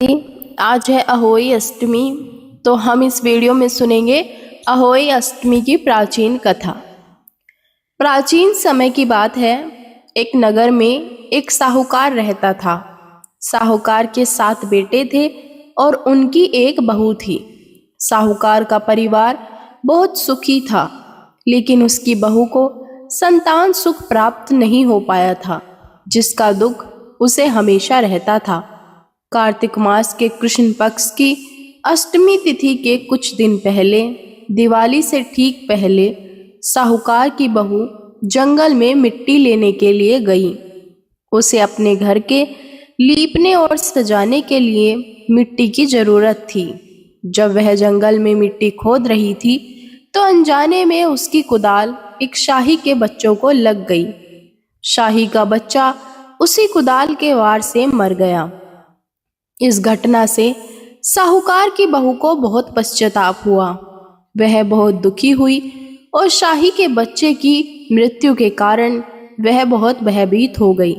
आज है अहोई अष्टमी। तो हम इस वीडियो में सुनेंगे अहोई अष्टमी की प्राचीन कथा। प्राचीन समय की बात है। एक नगर में एक साहूकार रहता था। साहूकार के 7 बेटे थे और उनकी एक बहू थी। साहूकार का परिवार बहुत सुखी था, लेकिन उसकी बहू को संतान सुख प्राप्त नहीं हो पाया था, जिसका दुख उसे हमेशा रहता था। कार्तिक मास के कृष्ण पक्ष की अष्टमी तिथि के कुछ दिन पहले, दिवाली से ठीक पहले, साहूकार की बहू जंगल में मिट्टी लेने के लिए गई। उसे अपने घर के लीपने और सजाने के लिए मिट्टी की जरूरत थी। जब वह जंगल में मिट्टी खोद रही थी, तो अनजाने में उसकी कुदाल एक शाही के बच्चों को लग गई। शाही का बच्चा उसी कुदाल के वार से मर गया। इस घटना से साहूकार की बहू को बहुत पश्चाताप हुआ। वह बहुत दुखी हुई और शाही के बच्चे की मृत्यु के कारण वह बहुत भयभीत हो गई।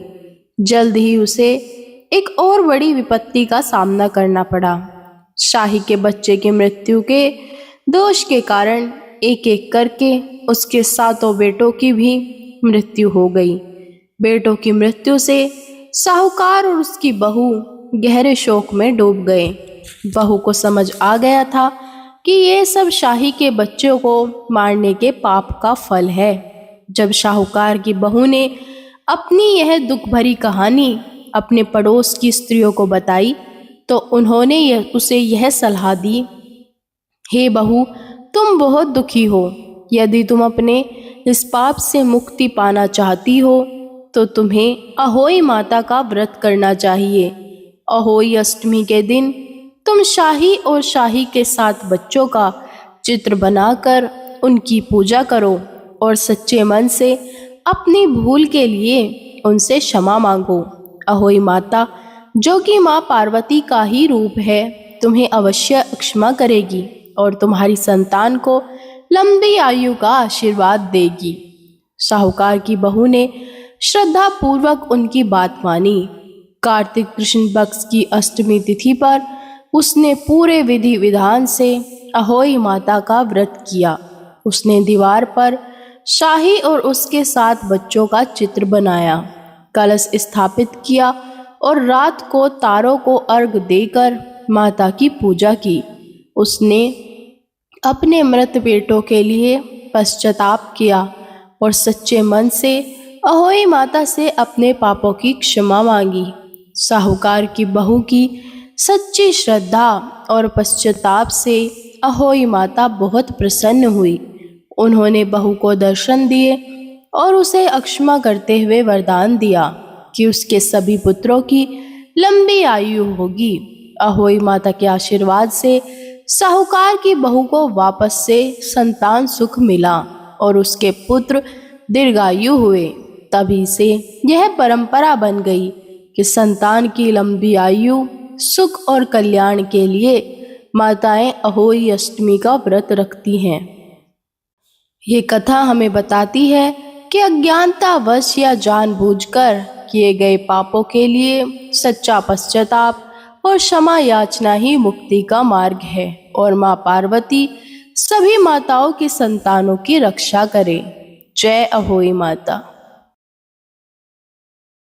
जल्द ही उसे एक और बड़ी विपत्ति का सामना करना पड़ा। शाही के बच्चे की मृत्यु के दोष के कारण एक एक करके उसके 7 बेटों की भी मृत्यु हो गई। बेटों की मृत्यु से साहूकार और उसकी बहू गहरे शोक में डूब गए। बहू को समझ आ गया था कि ये सब शाही के बच्चों को मारने के पाप का फल है। जब साहूकार की बहू ने अपनी यह दुख भरी कहानी अपने पड़ोस की स्त्रियों को बताई, तो उन्होंने उसे यह सलाह दी, हे बहू, तुम बहुत दुखी हो। यदि तुम अपने इस पाप से मुक्ति पाना चाहती हो, तो तुम्हें अहोई माता का व्रत करना चाहिए। अहोई अष्टमी के दिन तुम शाही और शाही के 7 बच्चों का चित्र बनाकर उनकी पूजा करो और सच्चे मन से अपनी भूल के लिए उनसे क्षमा मांगो। अहोई माता, जो कि माँ पार्वती का ही रूप है, तुम्हें अवश्य क्षमा करेगी और तुम्हारी संतान को लंबी आयु का आशीर्वाद देगी। साहूकार की बहू ने श्रद्धा पूर्वक उनकी बात मानी। कार्तिक कृष्ण पक्ष की अष्टमी तिथि पर उसने पूरे विधि विधान से अहोई माता का व्रत किया। उसने दीवार पर शाही और उसके 7 बच्चों का चित्र बनाया, कलश स्थापित किया और रात को तारों को अर्घ देकर माता की पूजा की। उसने अपने मृत बेटों के लिए पश्चाताप किया और सच्चे मन से अहोई माता से अपने पापों की क्षमा मांगी। साहूकार की बहू की सच्ची श्रद्धा और पश्चाताप से अहोई माता बहुत प्रसन्न हुई। उन्होंने बहू को दर्शन दिए और उसे अक्षमा करते हुए वरदान दिया कि उसके सभी पुत्रों की लंबी आयु होगी। अहोई माता के आशीर्वाद से साहूकार की बहू को वापस से संतान सुख मिला और उसके पुत्र दीर्घायु हुए। तभी से यह परंपरा बन गई कि संतान की लंबी आयु, सुख और कल्याण के लिए माताएं अहोई अष्टमी का व्रत रखती हैं। ये कथा हमें बताती है कि अज्ञानतावश या जानबूझकर किए गए पापों के लिए सच्चा पश्चाताप और क्षमा याचना ही मुक्ति का मार्ग है और माँ पार्वती सभी माताओं की संतानों की रक्षा करे। जय अहोई माता।